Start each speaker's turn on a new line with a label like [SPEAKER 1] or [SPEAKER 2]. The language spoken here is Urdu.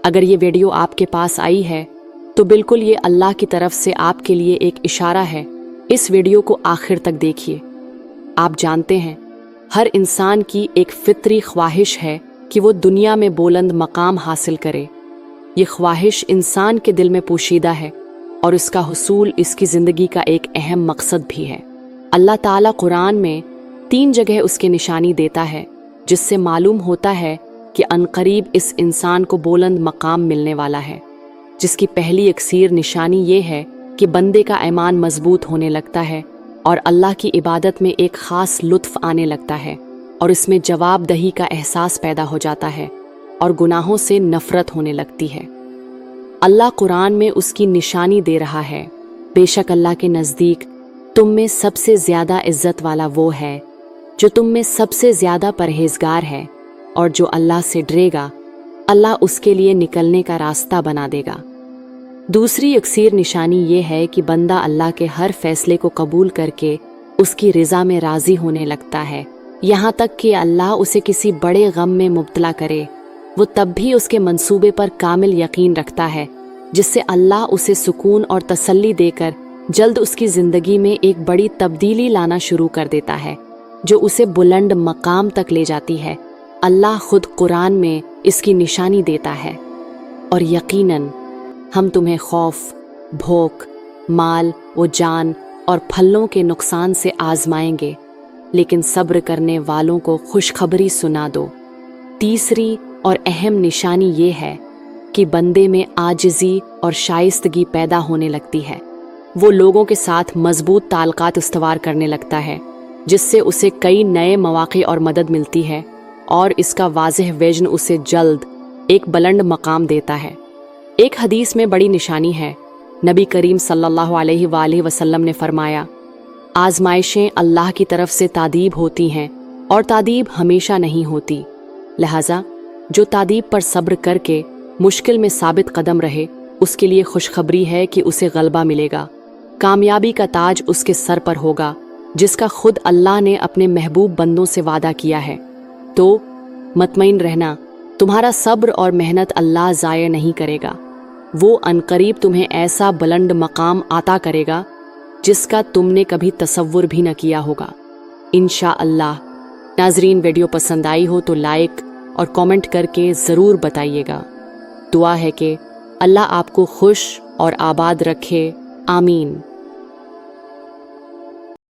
[SPEAKER 1] اگر یہ ویڈیو آپ کے پاس آئی ہے تو بالکل یہ اللہ کی طرف سے آپ کے لیے ایک اشارہ ہے۔ اس ویڈیو کو آخر تک دیکھیے۔ آپ جانتے ہیں ہر انسان کی ایک فطری خواہش ہے کہ وہ دنیا میں بلند مقام حاصل کرے۔ یہ خواہش انسان کے دل میں پوشیدہ ہے اور اس کا حصول اس کی زندگی کا ایک اہم مقصد بھی ہے۔ اللہ تعالیٰ قرآن میں 3 جگہ اس کی نشانی دیتا ہے، جس سے معلوم ہوتا ہے کہ عنقریب اس انسان کو بلند مقام ملنے والا ہے۔ جس کی پہلی یکسیر نشانی یہ ہے کہ بندے کا ایمان مضبوط ہونے لگتا ہے اور اللہ کی عبادت میں ایک خاص لطف آنے لگتا ہے، اور اس میں جواب دہی کا احساس پیدا ہو جاتا ہے اور گناہوں سے نفرت ہونے لگتی ہے۔ اللہ قرآن میں اس کی نشانی دے رہا ہے، بے شک اللہ کے نزدیک تم میں سب سے زیادہ عزت والا وہ ہے جو تم میں سب سے زیادہ پرہیزگار ہے، اور جو اللہ سے ڈرے گا اللہ اس کے لیے نکلنے کا راستہ بنا دے گا۔ دوسری یکسیر نشانی یہ ہے کہ بندہ اللہ کے ہر فیصلے کو قبول کر کے اس کی رضا میں راضی ہونے لگتا ہے، یہاں تک کہ اللہ اسے کسی بڑے غم میں مبتلا کرے، وہ تب بھی اس کے منصوبے پر کامل یقین رکھتا ہے، جس سے اللہ اسے سکون اور تسلی دے کر جلد اس کی زندگی میں ایک بڑی تبدیلی لانا شروع کر دیتا ہے، جو اسے بلند مقام تک لے جاتی ہے۔ اللہ خود قرآن میں اس کی نشانی دیتا ہے، اور یقیناً ہم تمہیں خوف، بھوک، مال و جان اور پھلوں کے نقصان سے آزمائیں گے، لیکن صبر کرنے والوں کو خوشخبری سنا دو۔ تیسری اور اہم نشانی یہ ہے کہ بندے میں عاجزی اور شائستگی پیدا ہونے لگتی ہے۔ وہ لوگوں کے ساتھ مضبوط تعلقات استوار کرنے لگتا ہے، جس سے اسے کئی نئے مواقع اور مدد ملتی ہے، اور اس کا واضح ویژن اسے جلد ایک بلند مقام دیتا ہے۔ ایک حدیث میں بڑی نشانی ہے۔ نبی کریم صلی اللہ علیہ وآلہ وسلم نے فرمایا، آزمائشیں اللہ کی طرف سے تادیب ہوتی ہیں، اور تادیب ہمیشہ نہیں ہوتی، لہٰذا جو تادیب پر صبر کر کے مشکل میں ثابت قدم رہے اس کے لیے خوشخبری ہے کہ اسے غلبہ ملے گا، کامیابی کا تاج اس کے سر پر ہوگا، جس کا خود اللہ نے اپنے محبوب بندوں سے وعدہ کیا ہے۔ تو مطمئن رہنا، تمہارا صبر اور محنت اللہ ضائع نہیں کرے گا، وہ عنقریب تمہیں ایسا بلند مقام عطا کرے گا جس کا تم نے کبھی تصور بھی نہ کیا ہوگا، انشاءاللہ۔ ناظرین، ویڈیو پسند آئی ہو تو لائک اور کامنٹ کر کے ضرور بتائیے گا۔ دعا ہے کہ اللہ آپ کو خوش اور آباد رکھے، آمین۔